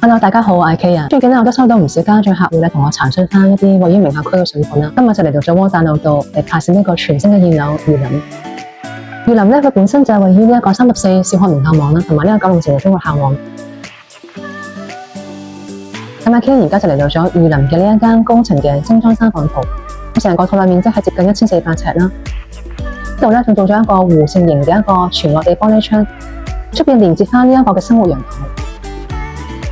Hello， 大家好，我係 K 啊。最近咧，我都收到唔少家長客戶咧同我查詢翻一啲位於名校區嘅水盤啦。今日就嚟到咗窩打老道嚟拍攝呢個全新嘅現樓御林。御林咧，佢本身就係位於呢一個34小學名校網啦，同埋呢個九龍城嘅中國校網。咁阿 K 而家就嚟到咗御林嘅呢一間高層嘅精裝3房圖，成個套內面積係接近1400尺啦。呢度咧仲做咗一個弧線型嘅一個全落地玻璃窗，出邊連接翻呢一個嘅生活陽台。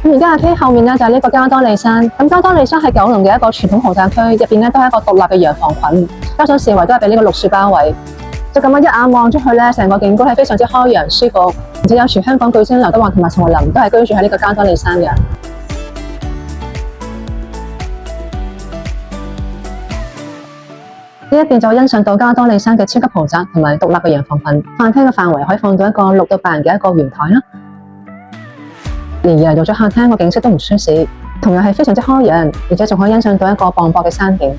咁而家阿 K 後面咧就係呢個加多利山。咁加多利山係九龍嘅一個傳統豪宅區，入邊咧都係一個獨立嘅洋房群，加上四圍都係俾呢個綠樹包圍。就咁樣一眼望出去咧，成個景觀係非常之開揚舒服，而且有傳香港巨星劉德華同埋陳慧琳都係居住喺呢個加多利山嘅。呢一邊就欣賞到加多利山嘅超級豪宅同埋獨立嘅洋房群，飯廳嘅範圍可以放到一個6到8人嘅一個圓台啦。連而嚟到咗客廳個景色都唔輸蝕，同樣係非常之開揚，而且仲可以欣賞到一個磅礴嘅山景。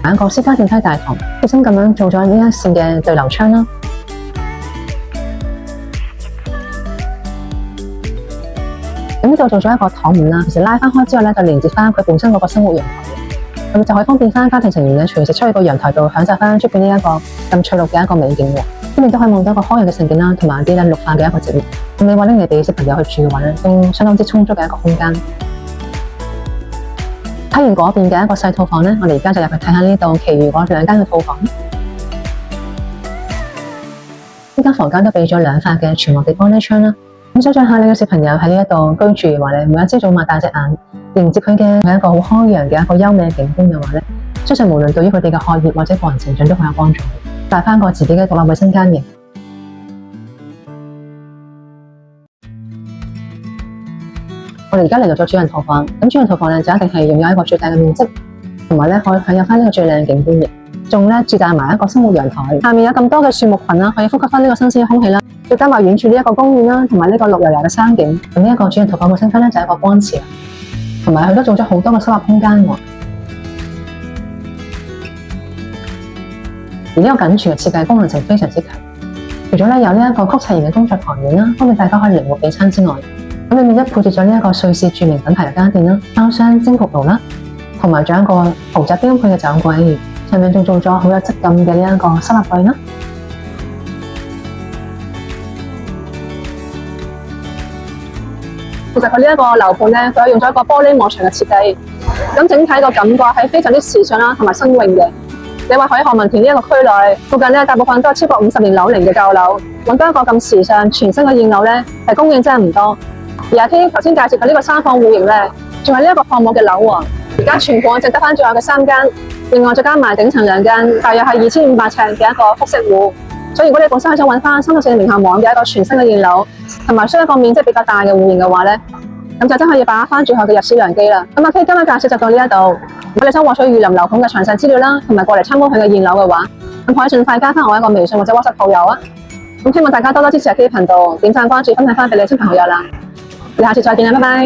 一個私家電梯大堂，貼心咁樣做咗呢一線嘅對流窗啦。咁呢度做咗一個堂門啦，其實拉翻開之後咧，就連接翻佢本身嗰個生活陽台嘅，咁就可以方便翻家庭成員咧隨時出去個陽台度享受翻出邊呢一個咁翠綠嘅一個美景嘅。呢邊都可以望到一個開揚嘅盛景啦，同埋啲綠化嘅一個植物。咁你話拎嚟俾小朋友去住嘅話咧，都相當之充足嘅一個空間。睇完嗰邊嘅一個細套房咧，我哋而家就入去睇下呢度其餘嗰2間嘅套房。呢間房間都俾咗2塊嘅全落地玻璃窗啦。咁想象下你嘅小朋友喺呢一度居住嘅話咧，每一朝早擘大隻眼迎接佢嘅係一個好開揚嘅一個優美嘅景觀嘅話咧，相信無論對於佢哋嘅學業或者個人成長都好有幫助。帶翻個自己嘅獨立衛生間嘅。我哋而家嚟到咗主人套房，咁主人套房咧就一定係擁有一個最大嘅面積，同埋咧可以享有翻呢個最靚嘅景觀嘅，仲咧自帶埋一個生活陽台，下面有咁多嘅樹木群啦，可以呼吸翻呢個新鮮嘅空氣啦，再加埋遠處呢一個公園啦，同埋呢個綠油油嘅山景。咁呢一個主人套房嘅身份咧就係一個光池，同埋佢都做咗好多嘅收納空間喎。而呢個緊隨嘅設計功能性非常之強，除咗咧有呢一個曲斜型嘅工作台面啦，方便大家可以靈活備餐之外，咁裏面一配置咗呢一個瑞士著名品牌嘅家電啦、烤箱、蒸焗爐啦，同埋仲有一個豪宅標配嘅酒櫃，上面仲做咗好有質感嘅呢一個收納櫃啦。其實佢呢一個樓盤咧，佢用咗一個玻璃幕牆嘅設計，咁整體個感覺係非常之時尚啦，同埋新穎嘅。你話喺何文田呢一個區內，附近咧大部分都係超過50年樓齡嘅舊樓，揾到一個咁時尚全新嘅現樓咧，係供應真係唔多。而阿 K 頭先介紹嘅呢個3房戶型咧，仲係呢一個項目嘅樓喎。而家全部淨得翻最後嘅3間，另外再加埋頂層2間，大約係2500尺嘅一個複式戶。所以如果你本身係想揾翻3到4名校網嘅一個全新嘅現樓，同埋需要一個面積比較大嘅戶型嘅話咧，咁就真係要把握翻最後嘅入市良機啦。咁阿 K 今日介紹就到呢一度。如果你想獲取御林樓盤嘅詳細資料啦，同埋過嚟參觀佢嘅現樓嘅話，咁可以盡快加翻我一個微信或者 WhatsApp 好友啊。咁希望大家多多支持阿 K 頻道，點讚關注，分享翻俾你親朋好友啦。我哋下次再見啦，拜拜。